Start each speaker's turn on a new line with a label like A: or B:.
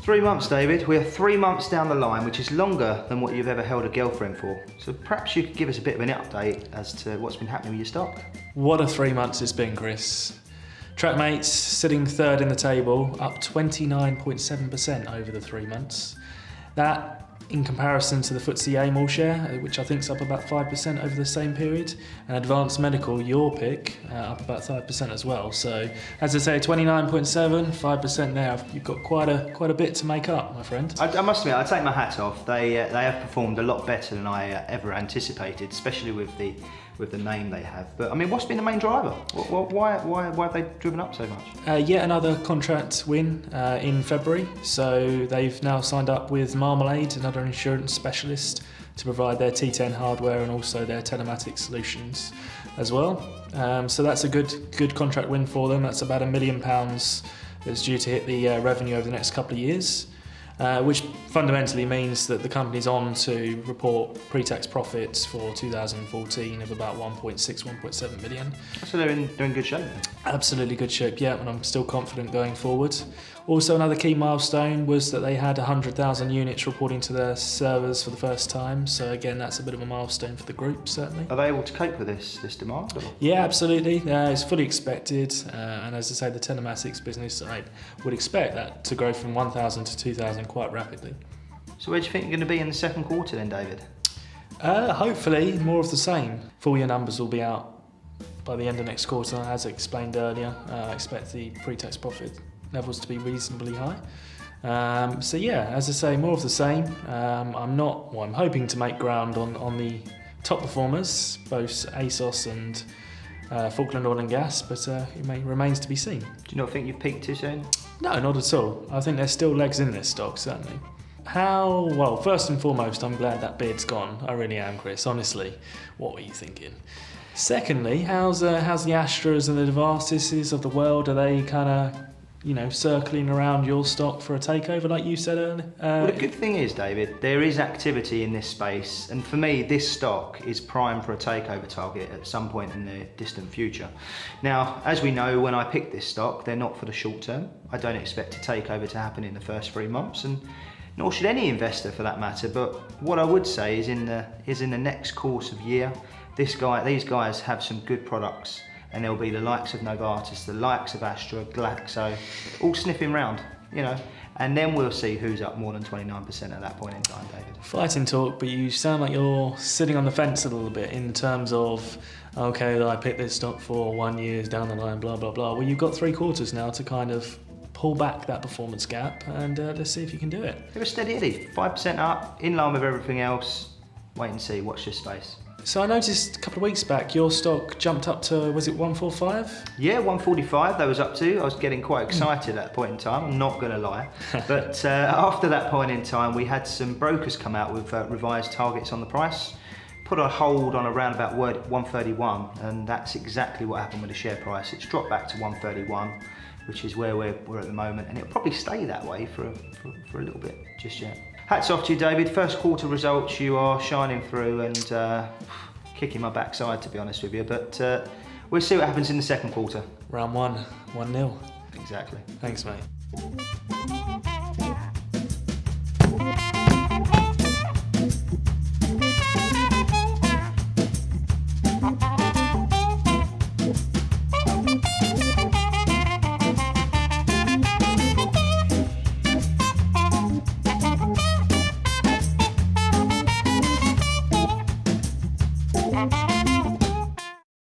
A: 3 months, David. We are 3 months down the line, which is longer than what you've ever held a girlfriend for. So perhaps you could give us a bit of an update as to what's been happening with your stock.
B: What a 3 months it's been, Chris. Trackmates sitting third in the table, up 29.7% over the 3 months. That, in comparison to the FTSE AIM share, which I think is up about 5% over the same period, and Advanced Medical, your pick, up about 5% as well. So, as I say, 29.7, 5% there. You've got quite a bit to make up, my friend.
A: I must admit, I take my hat off. They have performed a lot better than I ever anticipated, especially with the name they have. But I mean, what's been the main driver? Why have they driven up so much?
B: Yet another contract win in February. So they've now signed up with Marmalade, another insurance specialist, to provide their T10 hardware and also their telematics solutions as well. So that's a good contract win for them. That's about £1 million that's due to hit the revenue over the next couple of years. Which fundamentally means that the company's on to report pre-tax profits for 2014 of about 1.7 million.
A: So they're in good shape then?
B: Absolutely good shape, yeah, and I'm still confident going forward. Also, another key milestone was that they had 100,000 units reporting to their servers for the first time. So again, that's a bit of a milestone for the group, certainly.
A: Are they able to cope with this demand? Or?
B: Yeah, absolutely. It's fully expected. And as I say, the telematics business, I would expect that to grow from 1,000 to 2,000 quite rapidly.
A: So where do you think you're going to be in the second quarter then, David?
B: Hopefully, more of the same. Full year numbers will be out by the end of next quarter, as explained earlier. I expect the pre-tax profit levels to be reasonably high. So yeah, as I say, more of the same. I'm hoping to make ground on the top performers, both ASOS and Falkland Oil and Gas, but it remains to be seen.
A: Do you not think you've peaked too soon?
B: No, not at all. I think there's still legs in this stock, certainly. Well, first and foremost, I'm glad that bid's gone. I really am, Chris. Honestly, what were you thinking? Secondly, how's the Astras and the Novartises of the world? Are they kind of, circling around your stock for a takeover, like you said earlier?
A: Well, the good thing is, David, there is activity in this space, and for me, this stock is prime for a takeover target at some point in the distant future. Now, as we know, when I picked this stock, they're not for the short term. I don't expect a takeover to happen in the first 3 months, and nor should any investor for that matter. But what I would say is in the next course of year, these guys have some good products. And there'll be the likes of Novartis, the likes of Astra, Glaxo, all sniffing round, and then we'll see who's up more than 29% at that point in time, David.
B: Fighting talk, but you sound like you're sitting on the fence a little bit in terms of, okay, I picked this stock for 1 year down the line, blah, blah, blah. Well, you've got 3 quarters now to kind of pull back that performance gap, and let's see if you can do it.
A: It was steady Eddie, 5% up, in line with everything else. Wait and see, watch this space.
B: So I noticed a couple of weeks back your stock jumped up to, was it 145?
A: Yeah, 145 that was up to. I was getting quite excited at that point in time, I'm not going to lie. But after that point in time, we had some brokers come out with revised targets on the price, put a hold on around about 131, and that's exactly what happened with the share price. It's dropped back to 131, which is where we're at the moment, and it'll probably stay that way for a little bit just yet. Hats off to you, David. First quarter results, you are shining through and kicking my backside, to be honest with you. But we'll see what happens in the second quarter.
B: Round 1, 1-0.
A: Exactly.
B: Thanks, mate.